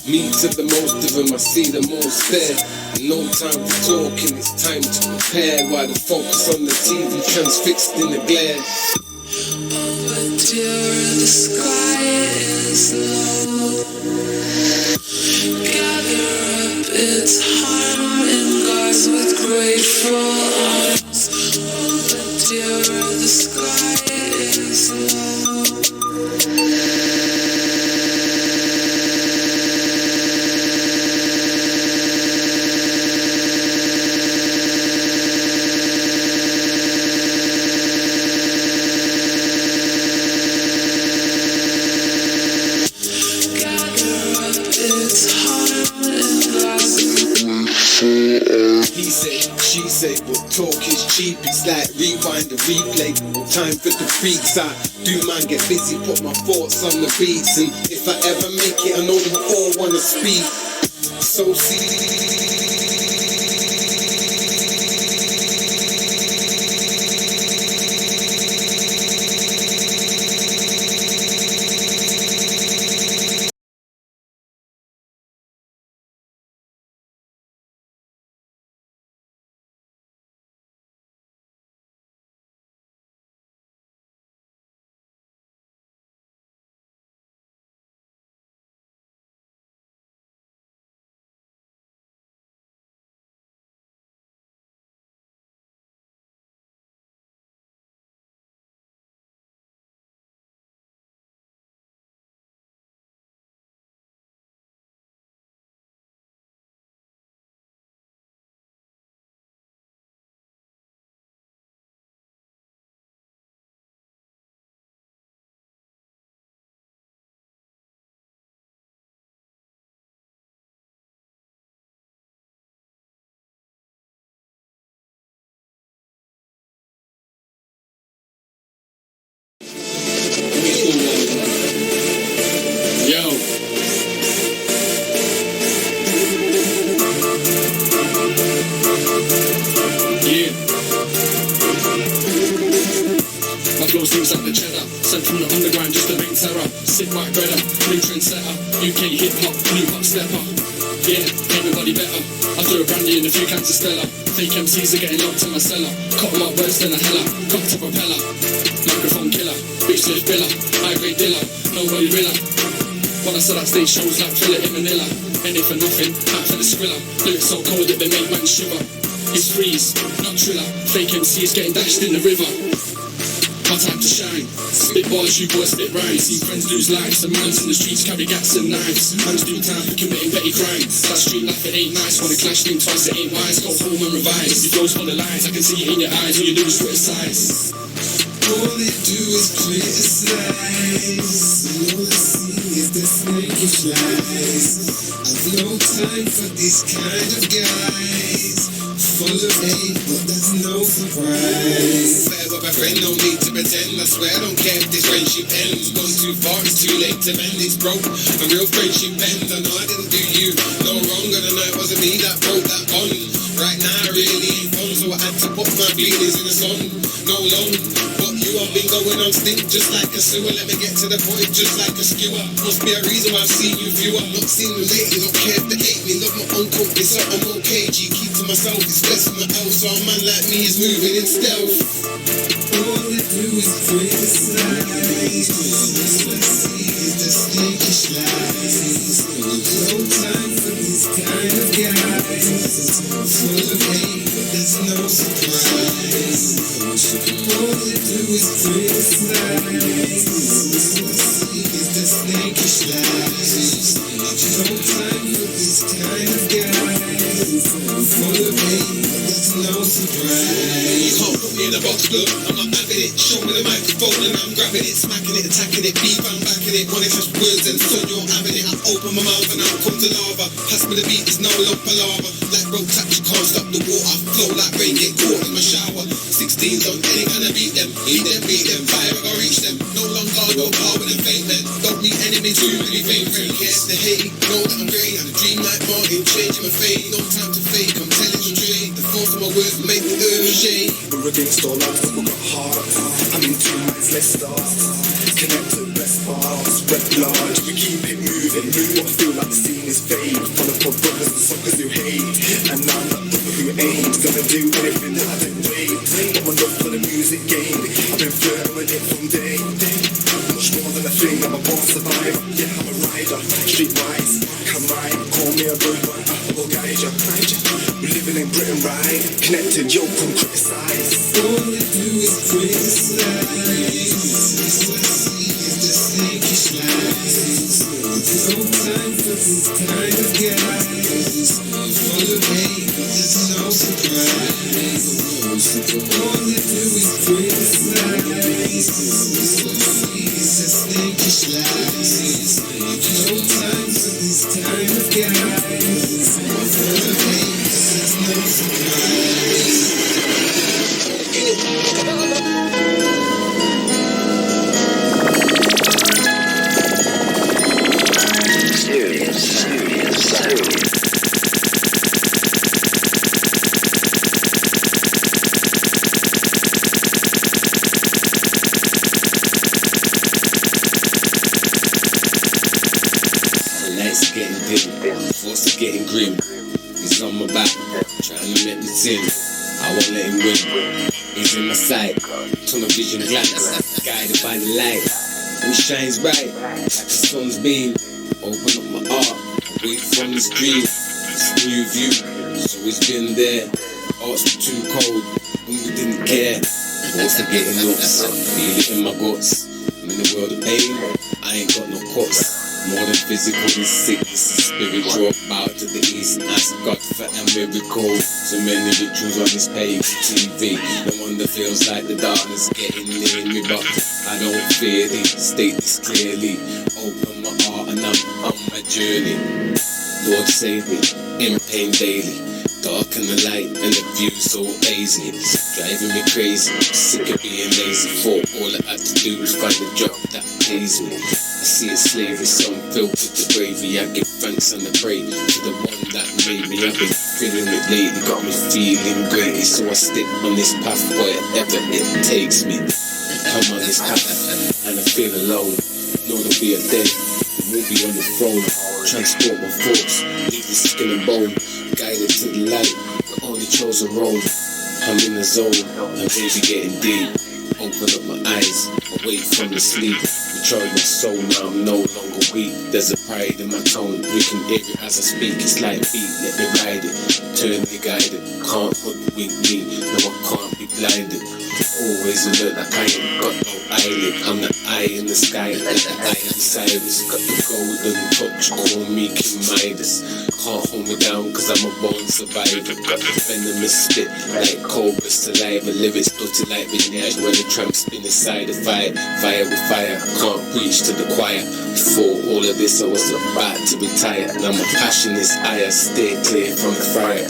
Me to the most of them, I see the most there. No time for talking, it's time to prepare. While the focus on the TV transfixed in the glare. Over dear, the sky is low. Gather up its harm in guards with grateful arms. Over dear, the sky is low. He said, she said, well, talk is cheap. It's like rewind and replay. No time for the freaks. I do man get busy, put my thoughts on the beats. And if I ever make it, I know you all wanna speak. So see. Things like the cheddar, sent from the underground just to make terror. Sick white breader, new trendsetter, UK hip hop, new hop stepper. Yeah, ain't nobody better. I threw a brandy and a few cans of Stella. Fake MCs are getting locked in my cellar. Cut them up worse than a hella. Got to propeller, microphone killer, bitch lift biller, high grade dealer, nobody realer. When I saw that stage shows like Thriller in Manila. In it for nothing, out for the skriller. Lyrics so cold that they make man shiver. It's freeze, not thriller. Fake MCs getting dashed in the river. My time to shine. Spit bars, you boys spit rhymes. See friends lose lives, and mans in the streets carry gats and knives. Man's doing time for committing petty crimes. That street life, it ain't nice. Wanna clash, think twice, it ain't wise. Go home and revise. Your flow's full of lies, I can see it in your eyes. All you do is criticize. All they do is criticize. And all I see is the snakish lies. I've no time for these kind of guys. Full of hate, but that's no surprise. Fair with my friend, no need to pretend. I swear I don't care if this friendship ends. Gone too far, it's too late to mend. It's broke, a real friendship ends. I know I didn't do you no wrong, and I know it wasn't me that broke that bond. Right now I really ain't fun, so I had to put my feelings in the sun. No long, but you have been going on stink just like a sewer. Let me get to the point just like a skewer. Must be a reason why I've seen you fewer. Not seen you lately, don't care if they hate me. Love my uncle, it's up, I'm okay. G, keep to myself, it's best for my health. So a man like me is moving in stealth. All they do is criticize. All I see is the snakish lies. No time for these kind of guys. Full of hate, but there's no surprise. All they do is criticize. All I see is the snakish lies. No time for these kind of guys. Full of hate, but there's no surprise. You can't put me in a box, look, I'm not having it. Show me the microphone and I'm grabbing it, smacking it, attacking it, beef, I'm backing it. Wanna catch words and son, you're having it. I open my mouth and I'll come to lava. Pass me the beat, it's no love palaver. Like road tax, you can't stop the water. Flow like rain, get caught in my shower. 16s on any kind of beat them. Beat them, fire, I gotta reach them. No longer, no power with them fake men. Don't meet enemies, too really fake friends. Yes, the hate, know that I'm great. I'm a dream like Martin, changing my fate. No time to fake, I'm telling you straight. The force of my words make me earn a shade. We're against all odds, but we got heart. I'm in 2 minds, let's start. Connect to the best part. house, rep large, we keep it moving. But I feel like the scene is fade. Full of my brothers and suckers who hate. And now I'm that brother who ain't gonna do anything that I don't wait. But my love for the music game, I've been flirting with it from day. Much more than a thing, I'm a born survivor. Yeah, I'm a rider, streetwise. Come right, call me a brother, I will guide ya. We're living in Britain, right? Connected, yo, come criticize. All they do is criticize. The snakish lies. There's no time for this kind of guys. Full of hate, but there's no surprise. All they do is criticize. The snakish lies. No time for this kind of guys. Full of hate, but there's no surprise. Lights getting dim, forced to getting grim. He's on my back, trying to make me sin. I won't let him win. He's in my sight, tunnel vision glance, guided by the light, which shines bright like the sun's beam. Open up my heart, away from this dream. It's a new view, so it's been there. Hearts were too cold, when we didn't care. Forced to getting nuts, feel it in my guts. I'm in the world of pain, I ain't got no cuts. More than physical, this sickness is spiritual. Bow to the east, ask God for a miracle. So many rituals on this page, TV. No wonder feels like the darkness getting near me, but I don't fear thee. State this clearly. Open my heart and I'm on my journey. Lord save me, in pain daily. Dark and the light and the view so hazy. It's driving me crazy, I'm sick of being lazy. Thought all I had to do was find a job that pays me. I see a slavery, so I'm filled with the bravery. I give thanks and I pray to the one that made me. I've been feeling it lately, got me feeling greatly. So I stick on this path, wherever it takes me. I'm on this path and I feel alone. Know there'll be a day, we'll be on the throne. Transport my thoughts, leave the skin and bone. Guided to the light, the only chosen road. I'm in the zone, I'm maybe getting deep. Open up my eyes, away from the sleep. Recharge my soul, now I'm no longer weak. There's a pride in my tone, you can hear it as I speak. It's like beat, let me ride it, turn me guided. Can't hoodwink me, no I can't be blinded. Always alert like I ain't got no eyelid. I'm the eye in the sky, like the eye of Cyrus. Got the golden touch, call me King Midas. Can't hold me down cause I'm a born survivor. Got the venomous spit like cobra saliva. Lyrics dirty like vintage when the tramp spin inside the fire. Fire with fire, can't preach to the choir. Before all of this I was about to retire. Now my passion is higher, stay clear from the fire.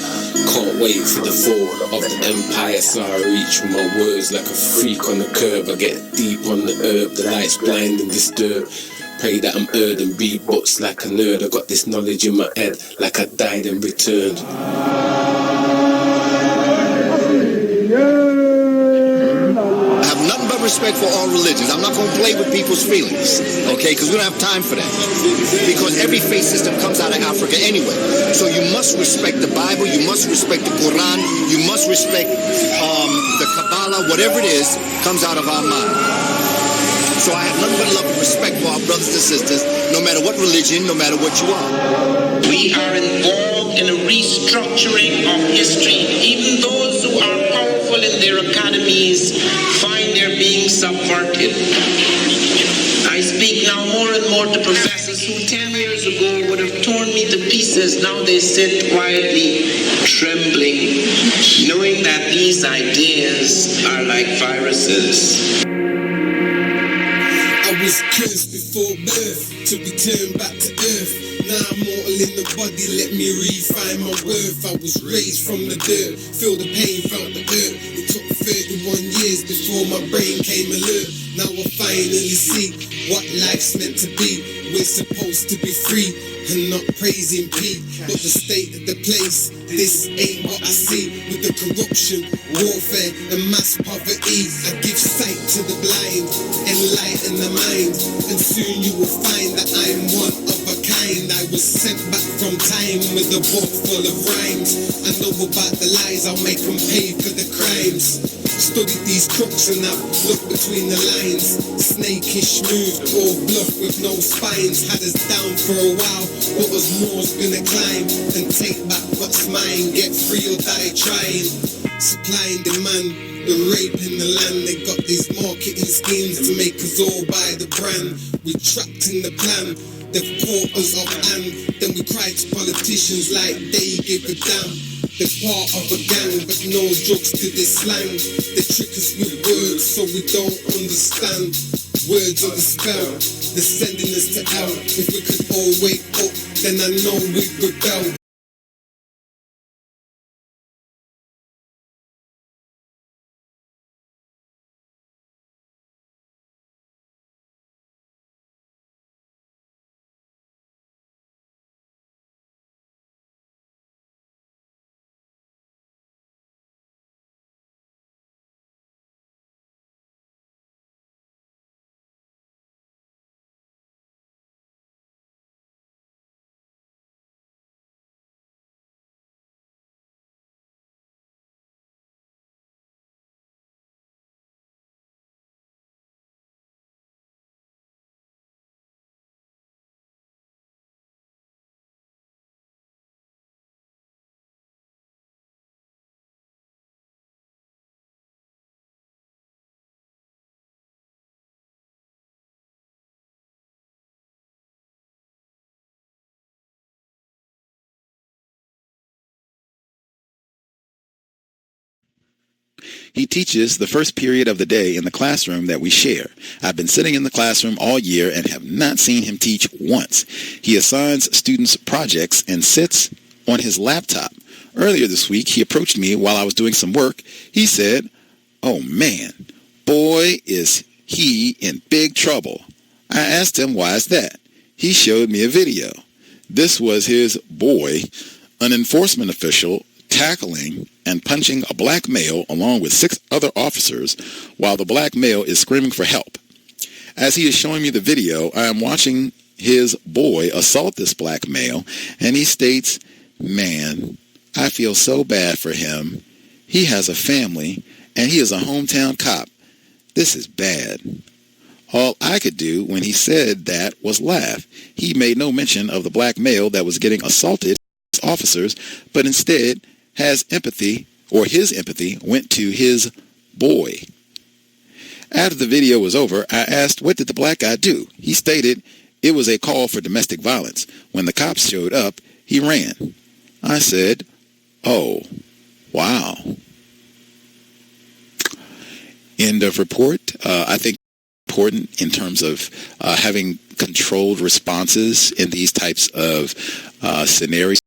Can't wait for the fall of the empire. So I reach with my words like a freak on the curb. I get deep on the herb, the light's blind and disturbed. Pray that I'm heard and read books like a nerd. I got this knowledge in my head like I died and returned. I have nothing but respect for all religions. I'm not going to play with people's feelings, okay? Because we don't have time for that. Because every faith system comes out of Africa anyway. So you must respect the Bible. You must respect the Quran. You must respect the Kabbalah. Whatever it is, comes out of our mind. So I have nothing but love and respect for our brothers and sisters, no matter what religion, no matter what you are. We are involved in a restructuring of history. Even those who are powerful in their academies find they're being subverted. I speak now more and more to professors who 10 years ago would have torn me to pieces. Now they sit quietly, trembling, knowing that these ideas are like viruses. I was cursed before birth to be turned back to earth. Now I'm mortal in the body, let me refine my worth. I was raised from the dirt, feel the pain, felt the hurt. It took 31 years before my brain came alert. Now I finally see what life's meant to be. We're supposed to be free and not praising Pete. But the state of the place, this ain't what I see. With the corruption, warfare and mass poverty, I give sight to the blind, enlighten the mind, and soon you will find that I am one of a kind. I was sent back from time with a book full of rhymes. I know about the lies, I'll make them pay for the crimes. Studied these crooks and I've looked between the lines. Snakish move or bluff with no spines. Had us down for a while, what was more's gonna climb and take back what's mine. Get free or die trying. Supply and demand, the rape in the land. They got these marketing schemes to make us all buy the brand. We trapped in the plan, they've caught us off hand. Then we cry to politicians like they give a damn. They're part of a gang, but no drugs to this slang. They trick us with words so we don't understand. Words are the spell, they're sending us to hell. If we could all wake up, then I know we'd rebel. He teaches the first period of the day in the classroom that we share. I've been sitting in the classroom all year and have not seen him teach once. He assigns students projects and sits on his laptop. Earlier this week, he approached me while I was doing some work. He said, "Oh man, boy, is he in big trouble." I asked him, "Why is that?" He showed me a video. This was his boy, an enforcement official, tackling and punching a black male along with 6 other officers while the black male is screaming for help. As he is showing me the video, I am watching his boy assault this black male, and he states, "Man, I feel so bad for him. He has a family, and he is a hometown cop. This is bad." All I could do when he said that was laugh. He made no mention of the black male that was getting assaulted by officers, but instead his empathy went to his boy. After the video was over, I asked, "What did the black guy do?" He stated it was a call for domestic violence. When the cops showed up, he ran. I said, "Oh, wow." End of report. I think important in terms of having controlled responses in these types of scenarios,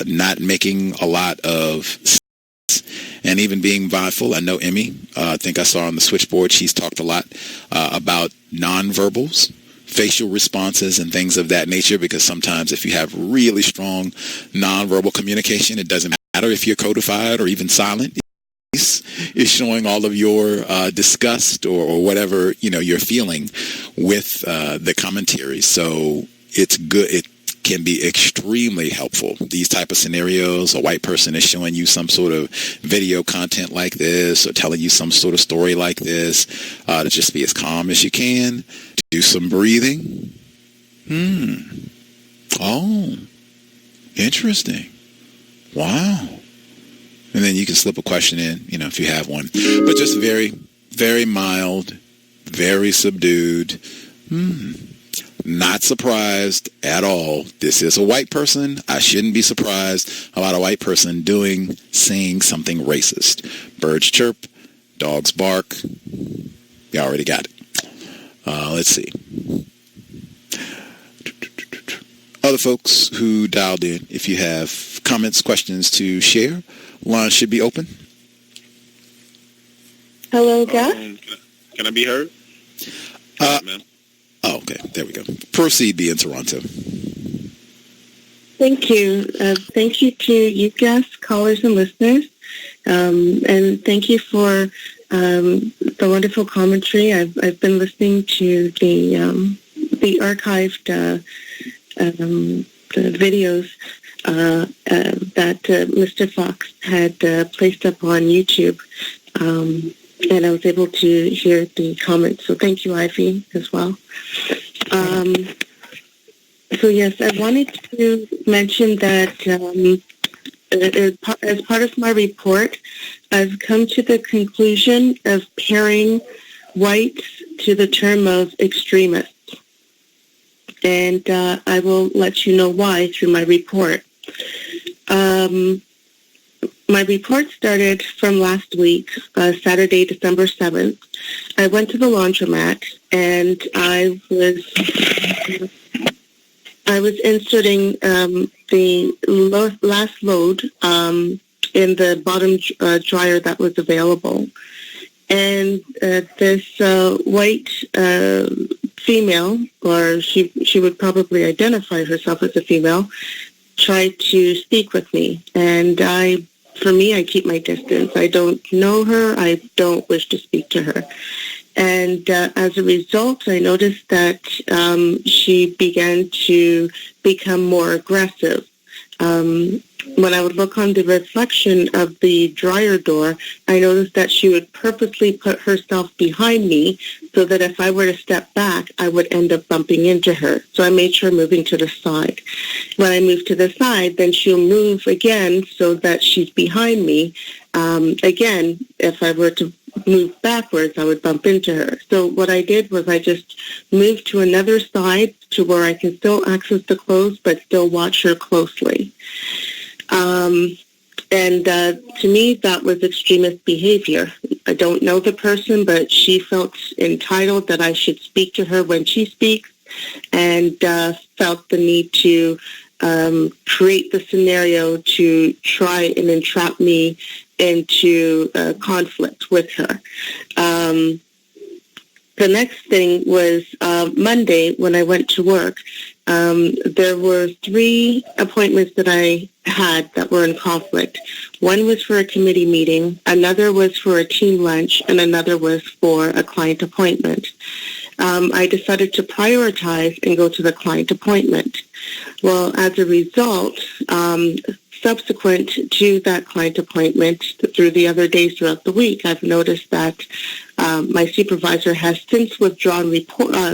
not making a lot of sense, and even being mindful. I know Emmy, I think I saw on the switchboard, she's talked a lot about nonverbals, facial responses and things of that nature, because sometimes if you have really strong nonverbal communication, it doesn't matter if you're codified or even silent. Is showing all of your disgust or whatever you're feeling with the commentary. So it's good. It can be extremely helpful. These type of scenarios, a white person is showing you some sort of video content like this or telling you some sort of story like this, to just be as calm as you can. Do some breathing. Oh, interesting. Wow. And then you can slip a question in, if you have one. But just very, very mild, very subdued. Not surprised at all. This is a white person. I shouldn't be surprised about a white person saying something racist. Birds chirp, dogs bark. You already got it. Let's see. Other folks who dialed in, if you have comments, questions to share, line should be open. Hello, Gus. Can I be heard? ma'am. Oh, okay. There we go. Proceed, be in Toronto. Thank you. Thank you to you guests, callers, and listeners. And thank you for the wonderful commentary. I've been listening to the archived the videos that Mr. Fox had placed up on YouTube. And I was able to hear the comments. So thank you, Ivy, as well. So yes, I wanted to mention that as part of my report, I've come to the conclusion of pairing whites to the term of extremists. And I will let you know why through my report. My report started from last week, Saturday, December 7th. I went to the laundromat and I was inserting the last load in the bottom dryer that was available. And this white female, or she would probably identify herself as a female, tried to speak with me. And for me, I keep my distance. I don't know her. I don't wish to speak to her. And as a result, I noticed that she began to become more aggressive. When I would look on the reflection of the dryer door, I noticed that she would purposely put herself behind me so that if I were to step back, I would end up bumping into her. So I made sure moving to the side. When I moved to the side, then she'll move again so that she's behind me. Again, if I were to move backwards, I would bump into her. So what I did was I just moved to another side to where I can still access the clothes, but still watch her closely. And to me, that was extremist behavior. I don't know the person, but she felt entitled that I should speak to her when she speaks, and felt the need to create the scenario to try and entrap me into conflict with her. The next thing was Monday when I went to work. There were 3 appointments that I had that were in conflict. One was for a committee meeting, another was for a team lunch, and another was for a client appointment. I decided to prioritize and go to the client appointment. Well, as a result, subsequent to that client appointment, through the other days throughout the week, I've noticed that my supervisor has since withdrawn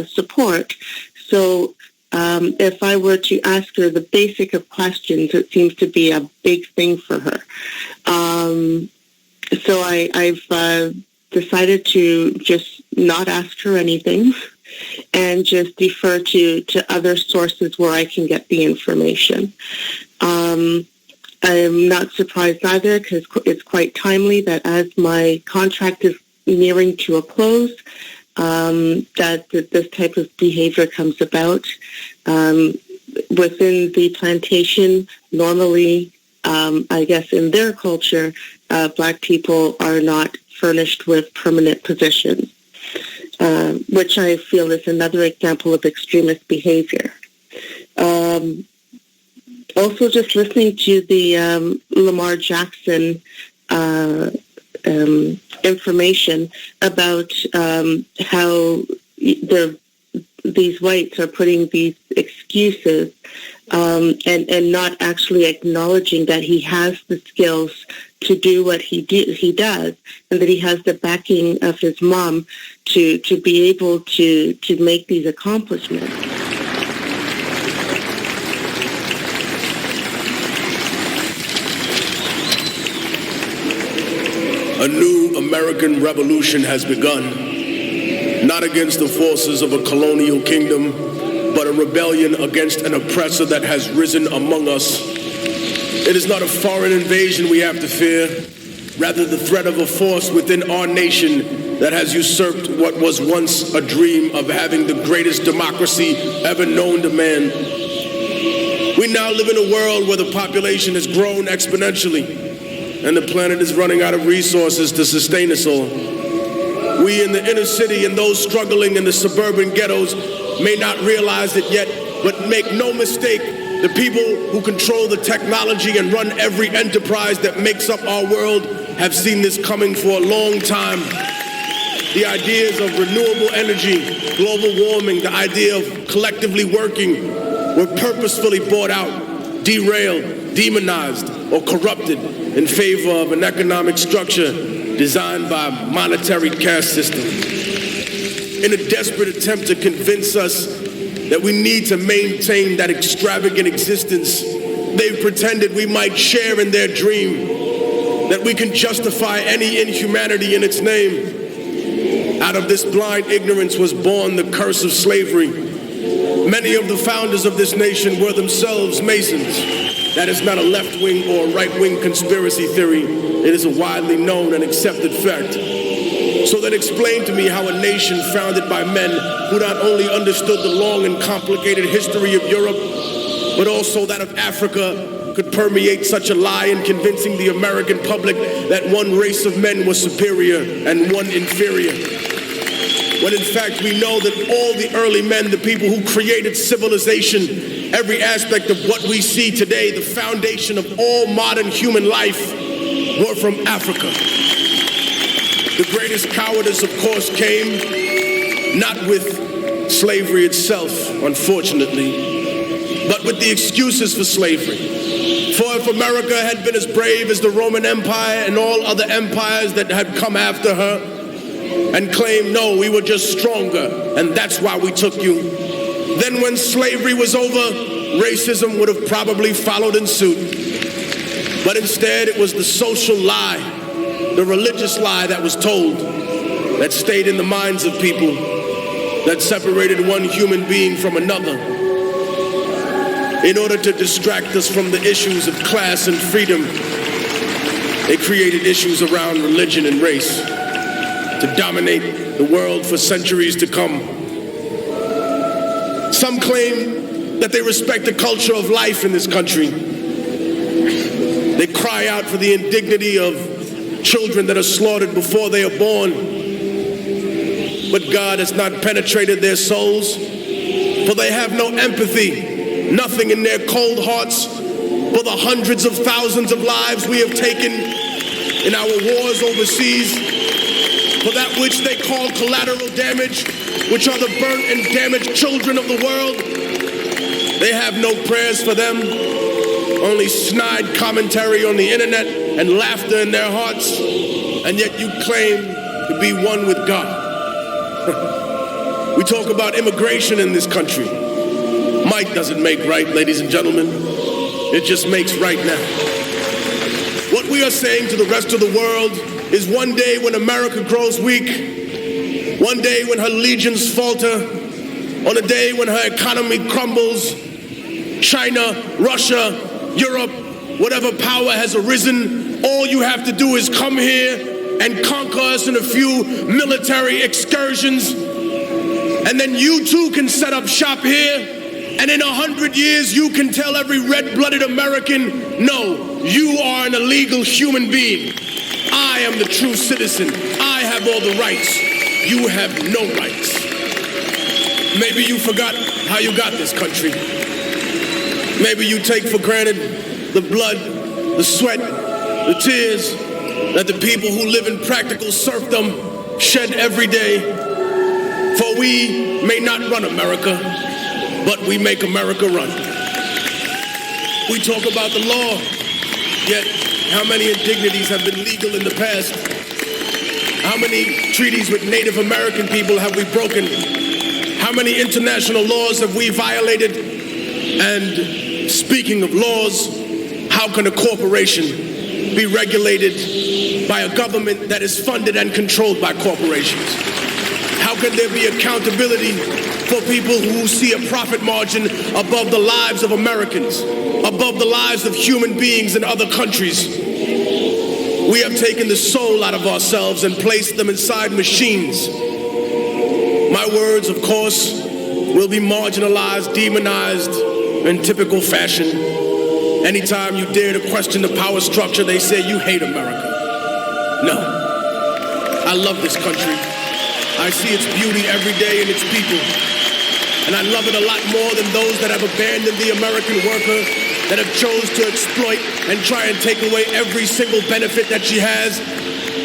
support. So if I were to ask her the basic of questions, it seems to be a big thing for her. So I've decided to just not ask her anything and just defer to other sources where I can get the information. I'm not surprised either because it's quite timely that as my contract is nearing to a close, that this type of behavior comes about. Within the plantation, normally, I guess in their culture, Black people are not furnished with permanent positions, which I feel is another example of extremist behavior. Also, just listening to the Lamar Jackson information about how these whites are putting these excuses and not actually acknowledging that he has the skills to do what he does, and that he has the backing of his mom to be able to make these accomplishments. A new American revolution has begun, not against the forces of a colonial kingdom, but a rebellion against an oppressor that has risen among us. It is not a foreign invasion we have to fear, rather the threat of a force within our nation that has usurped what was once a dream of having the greatest democracy ever known to man. We now live in a world where the population has grown exponentially, and the planet is running out of resources to sustain us all. We in the inner city and those struggling in the suburban ghettos may not realize it yet, but make no mistake, the people who control the technology and run every enterprise that makes up our world have seen this coming for a long time. The ideas of renewable energy, global warming, the idea of collectively working were purposefully bought out, derailed, demonized, or corrupted in favor of an economic structure designed by a monetary caste system. In a desperate attempt to convince us that we need to maintain that extravagant existence, they've pretended we might share in their dream, that we can justify any inhumanity in its name. Out of this blind ignorance was born the curse of slavery. Many of the founders of this nation were themselves Masons. That is not a left-wing or right-wing conspiracy theory. It is a widely known and accepted fact. So then explain to me how a nation founded by men who not only understood the long and complicated history of Europe, but also that of Africa, could permeate such a lie in convincing the American public that one race of men was superior and one inferior. When in fact we know that all the early men, the people who created civilization, every aspect of what we see today, the foundation of all modern human life, were from Africa. The greatest cowardice, of course, came not with slavery itself, unfortunately, but with the excuses for slavery. For if America had been as brave as the Roman Empire and all other empires that had come after her, and claimed, no, we were just stronger, and that's why we took you, then when slavery was over, racism would have probably followed in suit. But instead, it was the social lie, the religious lie that was told, that stayed in the minds of people, that separated one human being from another, in order to distract us from the issues of class and freedom. They created issues around religion and race to dominate the world for centuries to come. Some claim that they respect the culture of life in this country. They cry out for the indignity of children that are slaughtered before they are born. But God has not penetrated their souls, for they have no empathy, nothing in their cold hearts for the hundreds of thousands of lives we have taken in our wars overseas, for that which they call collateral damage, which are the burnt and damaged children of the world. They have no prayers for them, only snide commentary on the internet and laughter in their hearts, and yet you claim to be one with God. We talk about immigration in this country. Might doesn't make right, ladies and gentlemen. It just makes right now. What we are saying to the rest of the world is one day when America grows weak, one day when her legions falter, on a day when her economy crumbles, China, Russia, Europe, whatever power has arisen, all you have to do is come here and conquer us in a few military excursions, and then you too can set up shop here, and in 100 years you can tell every red-blooded American, no, you are an illegal human being. I am the true citizen. I have all the rights. You have no rights. Maybe you forgot how you got this country. Maybe you take for granted the blood, the sweat, the tears that the people who live in practical serfdom shed every day. For we may not run America, but we make America run. We talk about the law, yet how many indignities have been legal in the past? How many treaties with Native American people have we broken? How many international laws have we violated? And speaking of laws, how can a corporation be regulated by a government that is funded and controlled by corporations? How can there be accountability for people who see a profit margin above the lives of Americans, above the lives of human beings in other countries? We have taken the soul out of ourselves and placed them inside machines. My words, of course, will be marginalized, demonized in typical fashion. Anytime you dare to question the power structure, they say you hate America. No, I love this country. I see its beauty every day in its people. And I love it a lot more than those that have abandoned the American worker, that have chose to exploit and try and take away every single benefit that she has.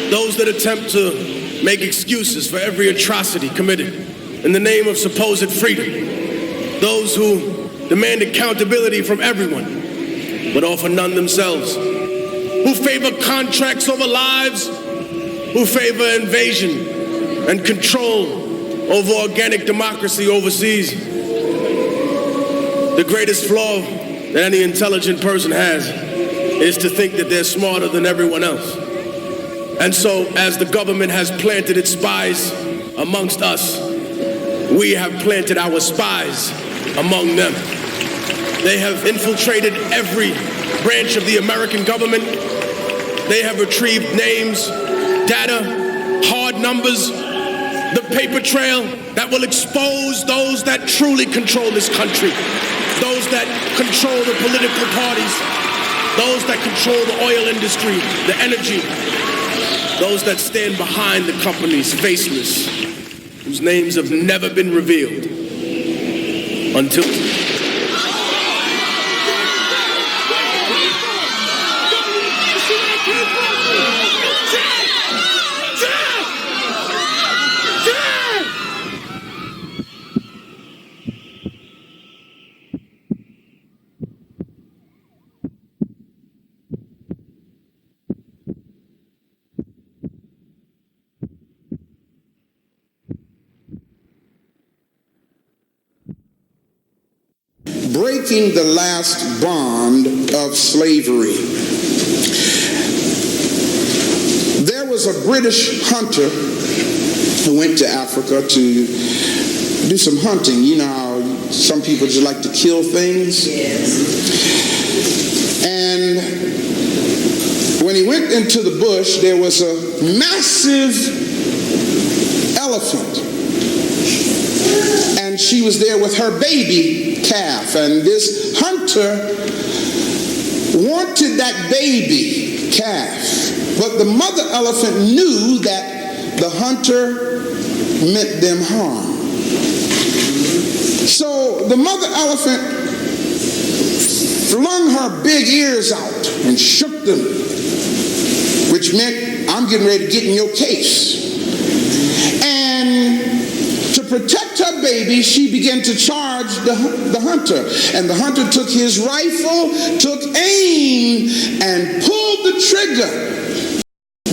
Those that attempt to make excuses for every atrocity committed in the name of supposed freedom. Those who demand accountability from everyone, but offer none themselves. Who favor contracts over lives, who favor invasion and control over organic democracy overseas. The greatest flaw that any intelligent person has is to think that they're smarter than everyone else. And so, as the government has planted its spies amongst us, we have planted our spies among them. They have infiltrated every branch of the American government. They have retrieved names, data, hard numbers, the paper trail that will expose those that truly control this country, those that control the political parties, those that control the oil industry, the energy, those that stand behind the companies faceless, whose names have never been revealed until... Breaking the last bond of slavery. There was a British hunter who went to Africa to do some hunting. You know how some people just like to kill things? Yes. And when he went into the bush, there was a massive elephant. And she was there with her baby calf, and this hunter wanted that baby calf, but the mother elephant knew that the hunter meant them harm. So the mother elephant flung her big ears out and shook them, which meant, I'm getting ready to get in your case. And to protect her baby, she began to charge the hunter. And the hunter took his rifle, took aim, and pulled the trigger.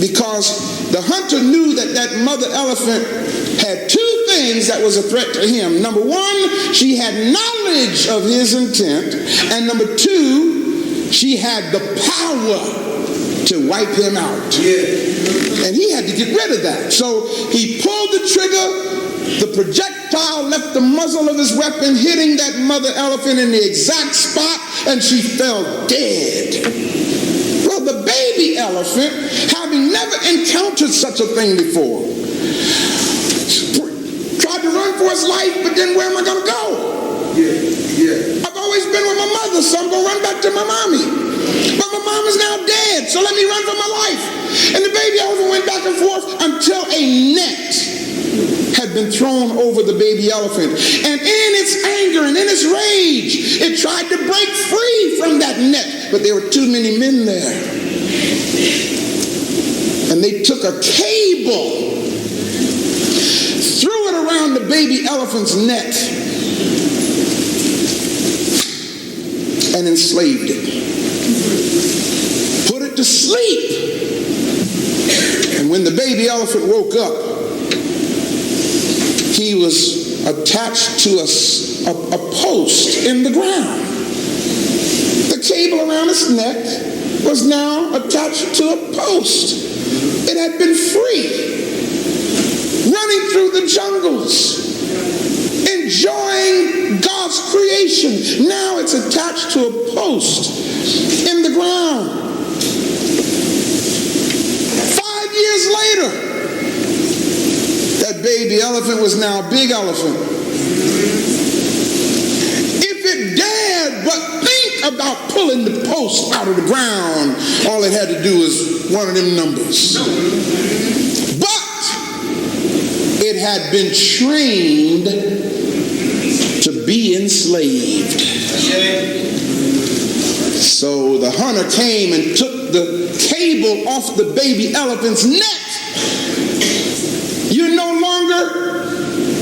Because the hunter knew that that mother elephant had two things that was a threat to him. Number one, she had knowledge of his intent. And number two, she had the power to wipe him out. Yeah. And he had to get rid of that. So he pulled the trigger. The projectile left the muzzle of his weapon, hitting that mother elephant in the exact spot, and she fell dead. Well, the baby elephant, having never encountered such a thing before, tried to run for his life, but then where am I going to go? Yeah. I've always been with my mother, so I'm going to run back to my mommy. But my mom is now dead, so let me run for my life. And the baby elephant went back and forth until a net had been thrown over the baby elephant. And in its anger and in its rage, it tried to break free from that net. But there were too many men there. And they took a cable, threw it around the baby elephant's neck, and enslaved it. Put it to sleep. And when the baby elephant woke up, he was attached to a post in the ground. The cable around his neck was now attached to a post. It had been free, running through the jungles, enjoying God's creation. Now it's attached to a post in the ground. 5 years later, that baby elephant was now a big elephant. If it dared but think about pulling the post out of the ground, all it had to do was one of them numbers. But it had been trained to be enslaved. So the hunter came and took the cable off the baby elephant's neck. You're no longer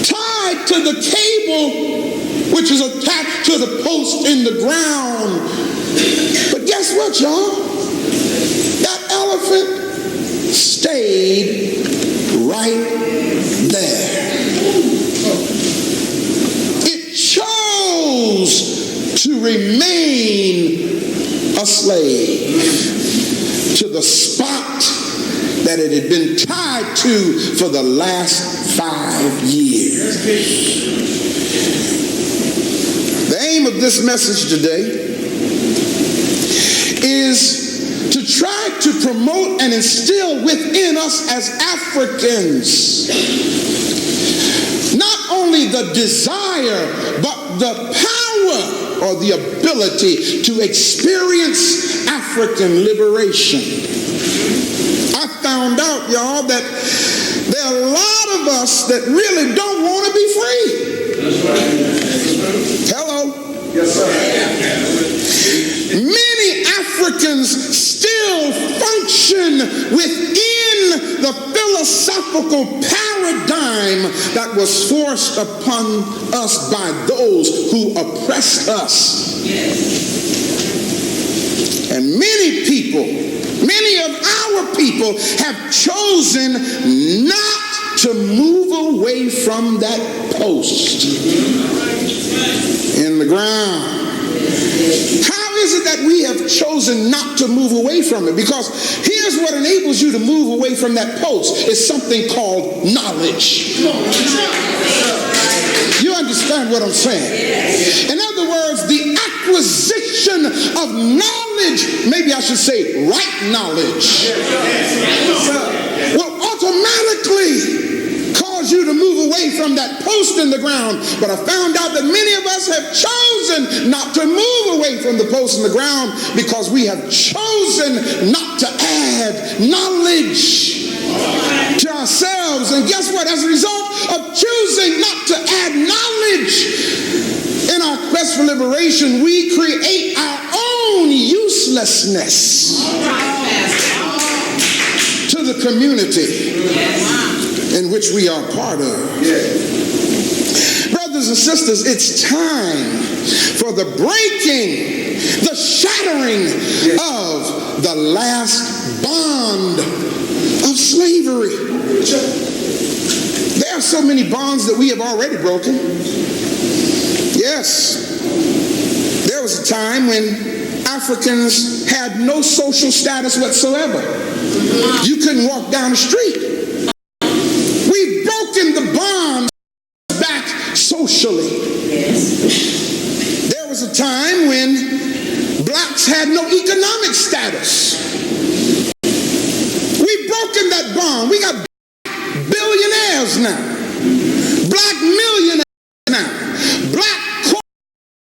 tied to the cable, which is attached to the post in the ground. But guess what, y'all? That elephant stayed right there. It chose to remain a slave to the spot that it had been tied to for the last 5 years. The aim of this message today is to try to promote and instill within us as Africans not only the desire but the power or the ability to experience African liberation. I found out, y'all, that there are a lot of us that really don't want to be free. That's right. Hello? Yes, sir. Many Africans still function within the philosophical paradigm that was forced upon us by those who oppressed us. And many people, many of our people have chosen not to move away from that post in the ground. How is it that we have chosen not to move away from it? Because here's what enables you to move away from that post. It's something called knowledge. You understand what I'm saying? In other words, the acquisition of knowledge, maybe I should say right knowledge, will automatically cause you to move away from that post in the ground. But I found out that many of us have chosen not to move away from the post in the ground because we have chosen not to add knowledge to ourselves. And guess what? As a result of choosing not to add knowledge in our quest for liberation, we create our own uselessness to the community in which we are part of. Brothers and sisters, it's time for the breaking, the shattering of the last bond of slavery. There are so many bonds that we have already broken. Yes, there was a time when Africans had no social status whatsoever. You couldn't walk down the street. We've broken the bonds back socially. There was a time when blacks had no economic status. We've broken that bond. We got billionaires now, black millionaires now, black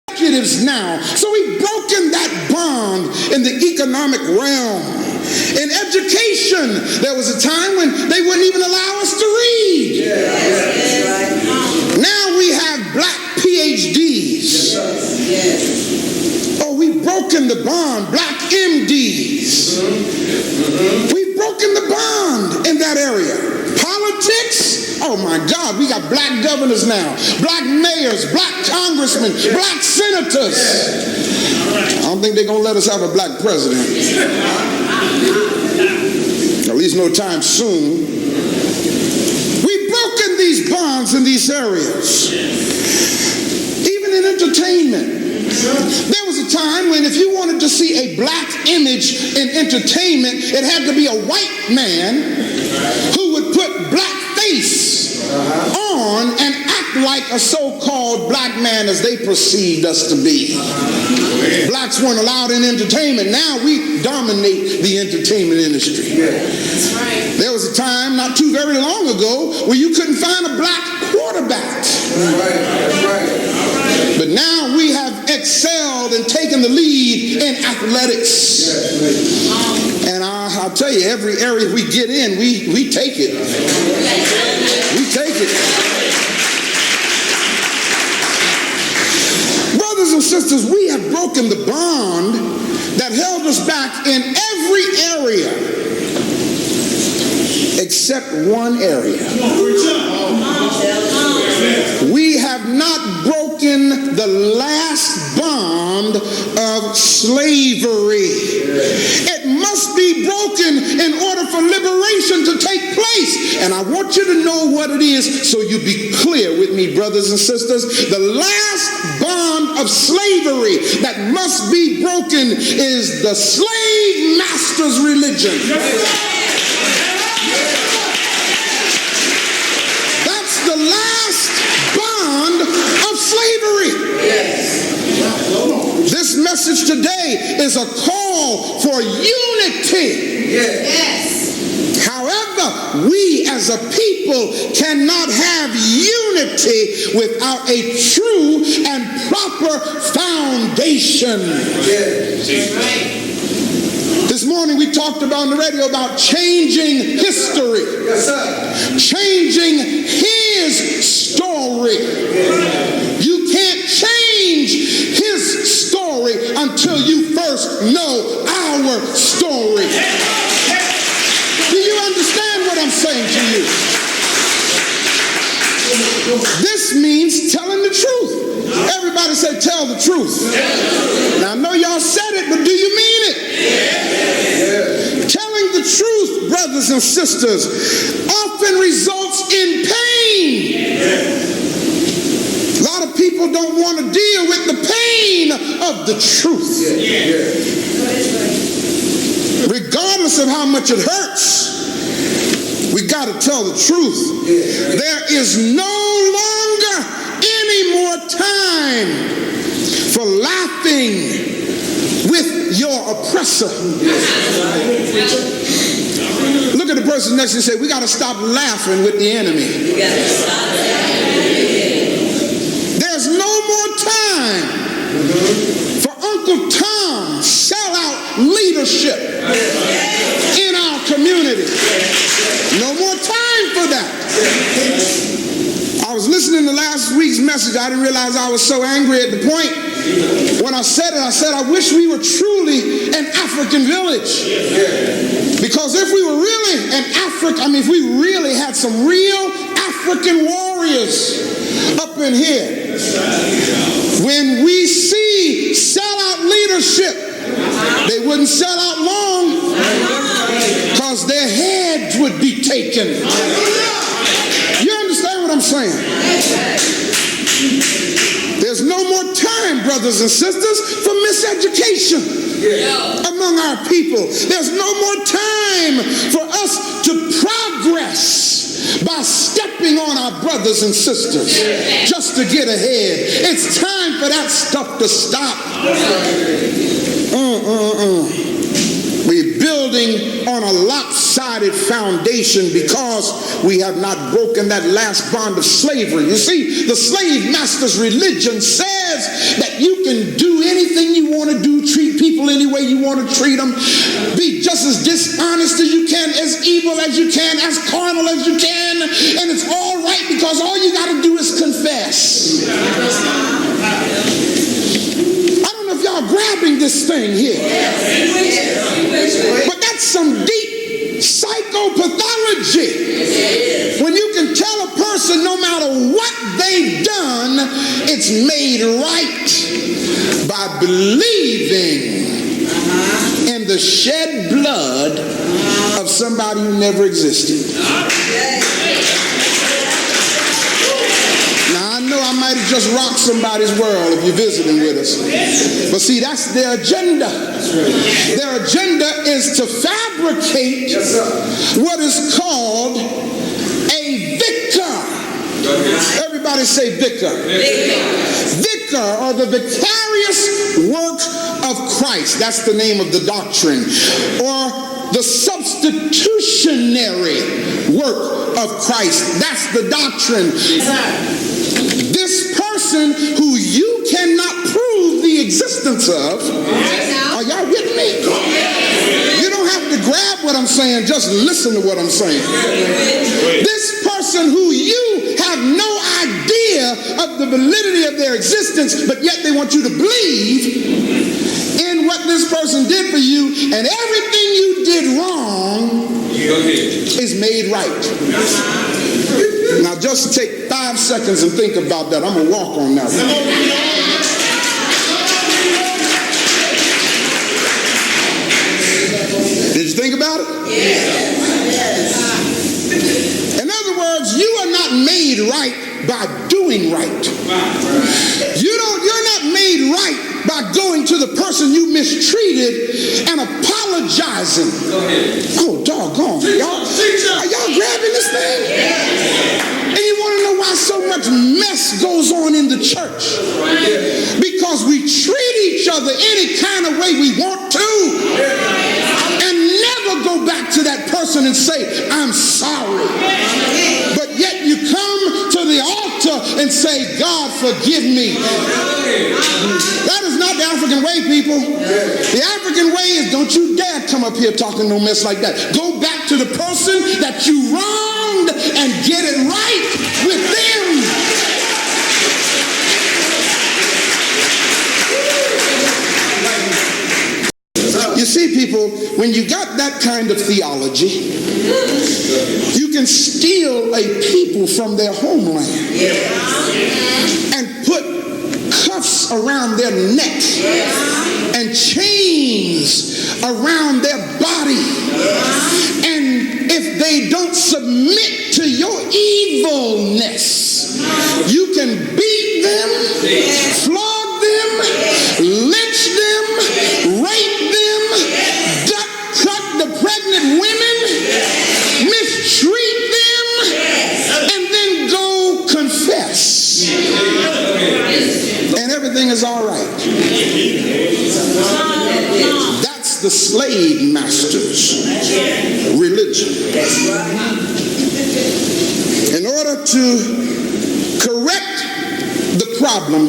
executives now. So we've broken that bond in the economic realm. In education, there was a time when they wouldn't even allow us to read. Now we have black PhDs. Oh, we've broken the bond. Black MDs. We've broken the bond in that area. Politics, oh my God, we got black governors now, black mayors, black congressmen, black senators. I don't think they're going to let us have a black president. At least no time soon. We've broken these bonds in these areas. Even in entertainment. There was a time when if you wanted to see a black image in entertainment, it had to be a white man who would put black face on and act like a so-called black man as they perceived us to be. Blacks weren't allowed in entertainment. Now we dominate the entertainment industry. That's right. There was a time not too very long ago where you couldn't find a black quarterback. That's right. But now we have excelled and taken the lead in athletics. And I'll tell you, every area we get in, we take it. We take take it. Brothers and sisters, we have broken the bond that held us back in every area except one area. We have not broken the last bond of slavery. It must be broken in order for liberation to take place. And I want you to know what it is so you be clear with me, brothers and sisters. The last bond of slavery that must be broken is the slave master's religion. That's the last bond of slavery. This message today is a call for unity. However, we as a people cannot have unity without a true and proper foundation. This morning we talked about on the radio about changing history. Yes, sir. Changing his story. You can't change his story until you first know our story. Do you understand what I'm saying to you? This means telling the truth. Everybody say, tell the truth. Now, I know y'all said it, but do you mean it? Telling the truth, brothers and sisters, often results in pain. A lot of people don't want to deal with the pain of the truth. Regardless of how much it hurts, we got to tell the truth. There is no longer any more time for laughing with your oppressor. Look at the person next to you and say, we got to stop laughing with the enemy. There's no more time for Uncle Tom's sellout leadership in our community. No more time for that. I was listening to last week's message. I didn't realize I was so angry at the point. When I said it, I wish we were truly an African village. Because if we were really if we really had some real African warriors up in here, when we see sellout leadership, they wouldn't sell out long because their heads would be taken. You understand what I'm saying? There's no more time, brothers and sisters, for miseducation among our people. There's no more time for us to progress by stepping on our brothers and sisters just to get ahead. It's time for that stuff to stop. We're building on a lopsided foundation because we have not broken that last bond of slavery. You see, the slave master's religion says that you can do anything you want to do, treat people any way you want to treat them, be just as dishonest as you can, as evil as you can, as carnal as you can, and it's all right because all you got to do is confess. Y'all grabbing this thing here. But that's some deep psychopathology. When you can tell a person no matter what they've done, it's made right by believing in the shed blood of somebody who never existed. I know I might have just rocked somebody's world if you're visiting with us. But see, that's their agenda. Their agenda is to fabricate what is called a vicar. Everybody say vicar. Vicar, or the vicarious work of Christ. That's the name of the doctrine. Or the substitutionary work of Christ. That's the doctrine. This person who you cannot prove the existence of, are y'all with me? You don't have to grab what what I'm saying, just listen to what I'm saying. This person who you have no idea of the validity of their existence, but yet they want you to believe in what this person did for you, and everything you did wrong is made right. Now just take 5 seconds and think about that. I'm going to walk on that one. Did you think about it? Yes. In other words, you are not made right by doing right. You're not made right by going to the person you mistreated and apologizing. Oh, doggone. Are y'all grabbing this thing? And you want to know why so much mess goes on in the church? Because we treat each other any kind of way we want to. Go back to that person and say, I'm sorry. But yet you come to the altar and say, God, forgive me. That is not the African way, people. The African way is, don't you dare come up here talking no mess like that. Go back to the person that you wronged and get it right with them. You see, people, when you got that kind of theology, you can steal a people from their homeland and put cuffs around their neck and chains around their body. And if they don't submit to your evilness, you can beat them, flog them, lynch them, rape them, pregnant women, mistreat them, and then go confess. And everything is all right. That's the slave master's religion. In order to correct the problem